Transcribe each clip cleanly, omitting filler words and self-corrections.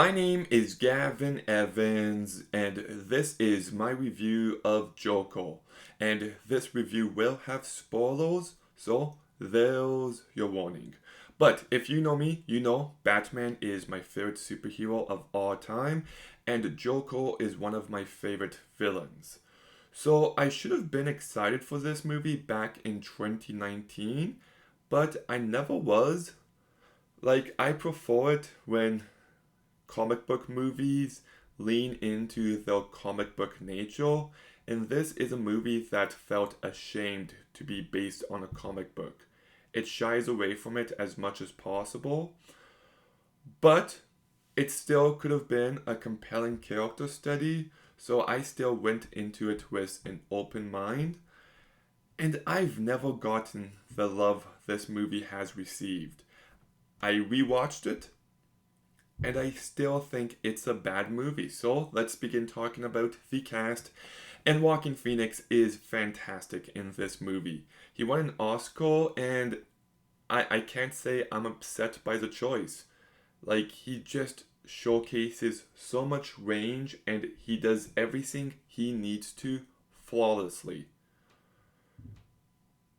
My name is Gavin Evans, and this is my review of Joker. And this review will have spoilers, so there's your warning. But if you know me, you know Batman is my favorite superhero of all time, and Joker is one of my favorite villains. So I should have been excited for this movie back in 2019, but I never was. I prefer it when comic book movies lean into their comic book nature, and this is a movie that felt ashamed to be based on a comic book. It shies away from it as much as possible, but it still could have been a compelling character study, so I still went into it with an open mind. And I've never gotten the love this movie has received. I rewatched it and I still think it's a bad movie. So let's begin talking about the cast. And Joaquin Phoenix is fantastic in this movie. He won an Oscar, and I can't say I'm upset by the choice. He just showcases so much range and he does everything he needs to flawlessly.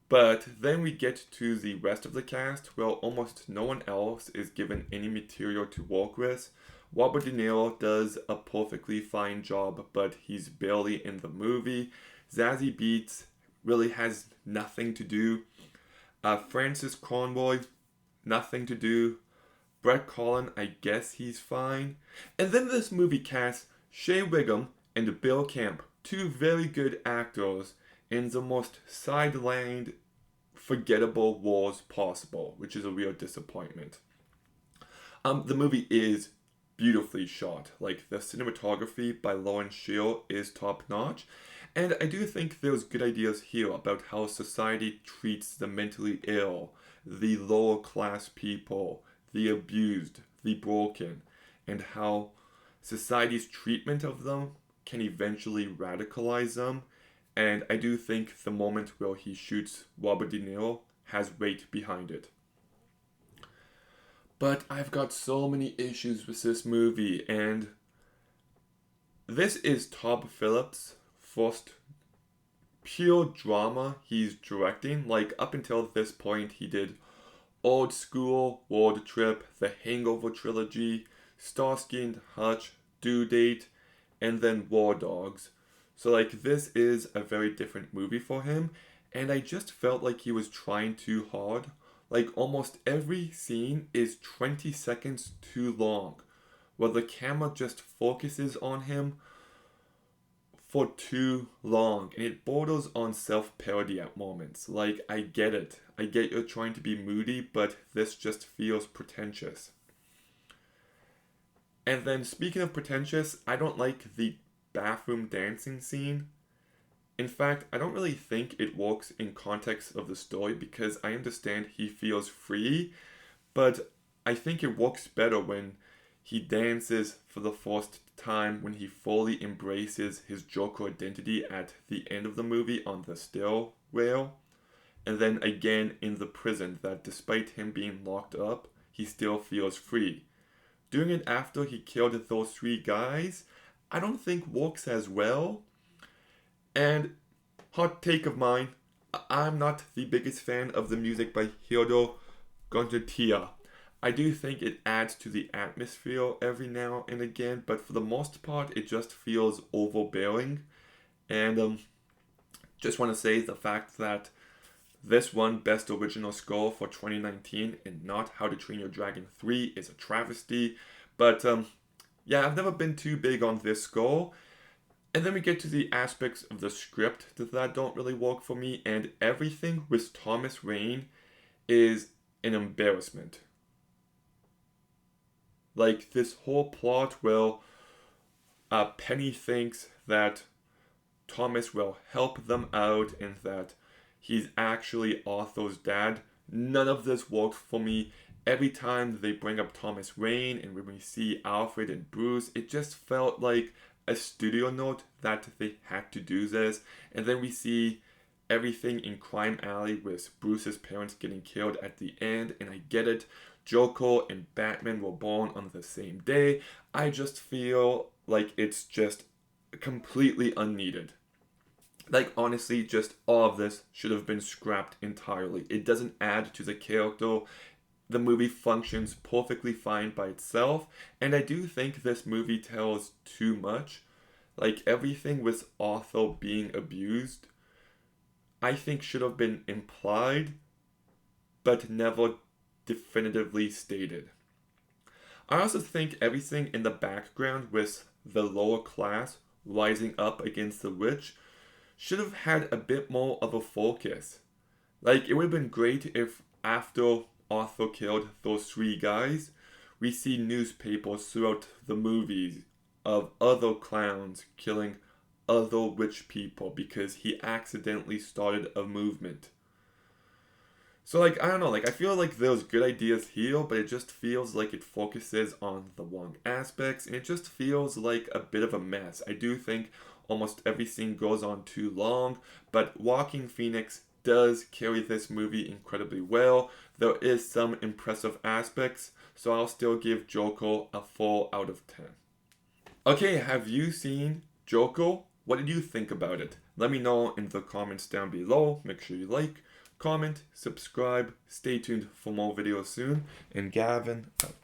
But then we get to the rest of the cast, where almost no one else is given any material to work with. Robert De Niro does a perfectly fine job, but he's barely in the movie. Zazie Beetz really has nothing to do. Francis Conroy, nothing to do. Brett Cullen, I guess he's fine. And then this movie casts Shea Wiggum and Bill Camp, two very good actors, in the most sidelined, forgettable roles possible, which is a real disappointment. The movie is beautifully shot. The cinematography by Lawrence Schill is top notch, and I do think there's good ideas here about how society treats the mentally ill, the lower class people, the abused, the broken, and how society's treatment of them can eventually radicalize them. And I do think the moment where he shoots Robert De Niro has weight behind it. But I've got so many issues with this movie, and this is Todd Phillips' first pure drama he's directing. Up until this point, he did Old School, World Trip, The Hangover Trilogy, Starsky and Hutch, Due Date, and then War Dogs. So, this is a very different movie for him, and I just felt like he was trying too hard. Almost every scene is 20 seconds too long, where the camera just focuses on him for too long, and it borders on self-parody at moments. I get it. I get you're trying to be moody, but this just feels pretentious. And then, speaking of pretentious, I don't like the bathroom dancing scene. In fact, I don't really think it works in context of the story because I understand he feels free, but I think it works better when he dances for the first time, when he fully embraces his Joker identity at the end of the movie on the stair rail, and then again in the prison, that despite him being locked up, he still feels free. Doing it after he killed those three guys, I don't think works as well. And hot take of mine, I'm not the biggest fan of the music by Hiro Gonjatia. I do think it adds to the atmosphere every now and again, but for the most part, it just feels overbearing. And just want to say the fact that this won Best Original Score for 2019 and not How to Train Your Dragon 3 is a travesty. But yeah, I've never been too big on this score. And then we get to the aspects of the script that don't really work for me, and everything with Thomas Wayne is an embarrassment. This whole plot where Penny thinks that Thomas will help them out and that he's actually Arthur's dad. None of this worked for me. Every time they bring up Thomas Wayne and when we see Alfred and Bruce, it just felt like a studio note that they had to do this. And then we see everything in Crime Alley with Bruce's parents getting killed at the end, and I get it. Joker and Batman were born on the same day. I just feel like it's just completely unneeded. Like, honestly, just all of this should have been scrapped entirely. It doesn't add to the character. The movie functions perfectly fine by itself, and I do think this movie tells too much. Like, everything with Arthur being abused, I think should have been implied, but never definitively stated. I also think everything in the background with the lower class rising up against the witch should have had a bit more of a focus. Like, it would have been great if after Arthur killed those three guys, we see newspapers throughout the movies of other clowns killing other rich people because he accidentally started a movement. So, like, I don't know, like, I feel like there's good ideas here, but it just feels like it focuses on the wrong aspects, and it just feels like a bit of a mess. I do think almost every scene goes on too long, but Walking Phoenix does carry this movie incredibly well. There is some impressive aspects, so I'll still give Joker a 4 out of 10. Okay, have you seen Joker? What did you think about it? Let me know in the comments down below. Make sure you like, comment, subscribe, stay tuned for more videos soon, and Gavin out.